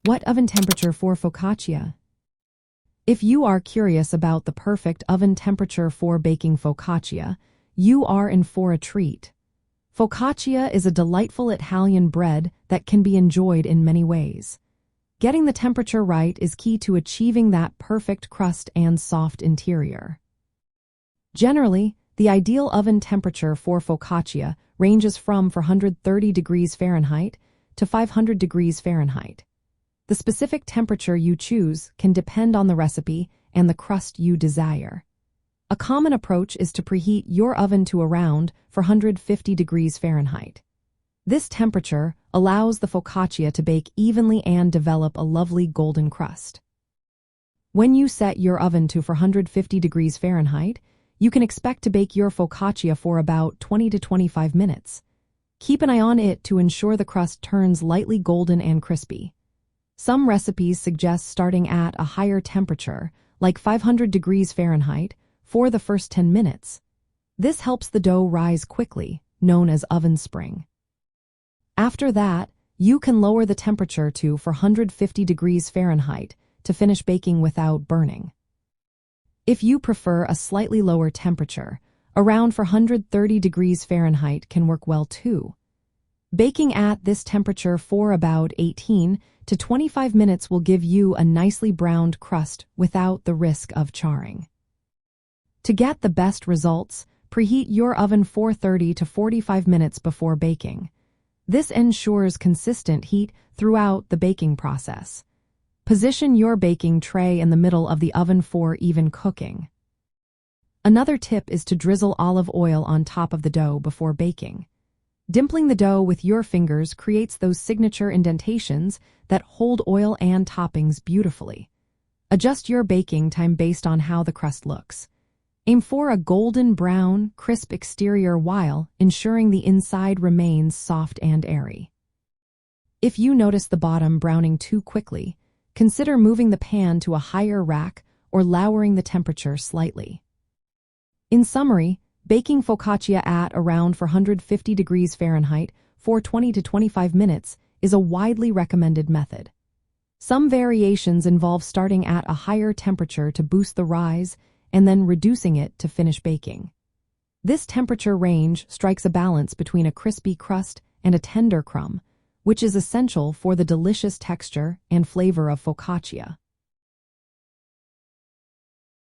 What oven temperature for focaccia? If you are curious about the perfect oven temperature for baking focaccia, you are in for a treat. Focaccia is a delightful Italian bread that can be enjoyed in many ways. Getting the temperature right is key to achieving that perfect crust and soft interior. Generally, the ideal oven temperature for focaccia ranges from 430 degrees Fahrenheit to 500 degrees Fahrenheit. The specific temperature you choose can depend on the recipe and the crust you desire. A common approach is to preheat your oven to around 450 degrees Fahrenheit. This temperature allows the focaccia to bake evenly and develop a lovely golden crust. When you set your oven to 450 degrees Fahrenheit, you can expect to bake your focaccia for about 20 to 25 minutes. Keep an eye on it to ensure the crust turns lightly golden and crispy. Some recipes suggest starting at a higher temperature, like 500 degrees Fahrenheit, for the first 10 minutes. This helps the dough rise quickly, known as oven spring. After that, you can lower the temperature to 450 degrees Fahrenheit to finish baking without burning. If you prefer a slightly lower temperature, around 430 degrees Fahrenheit can work well too. Baking at this temperature for about 18 to 25 minutes will give you a nicely browned crust without the risk of charring. To get the best results, preheat your oven for 30 to 45 minutes before baking. This ensures consistent heat throughout the baking process. Position your baking tray in the middle of the oven for even cooking. Another tip is to drizzle olive oil on top of the dough before baking. Dimpling the dough with your fingers creates those signature indentations that hold oil and toppings beautifully. Adjust your baking time based on how the crust looks. Aim for a golden brown, crisp exterior while ensuring the inside remains soft and airy. If you notice the bottom browning too quickly, consider moving the pan to a higher rack or lowering the temperature slightly. In summary, baking focaccia at around 450 degrees Fahrenheit for 20 to 25 minutes is a widely recommended method. Some variations involve starting at a higher temperature to boost the rise and then reducing it to finish baking. This temperature range strikes a balance between a crispy crust and a tender crumb, which is essential for the delicious texture and flavor of focaccia.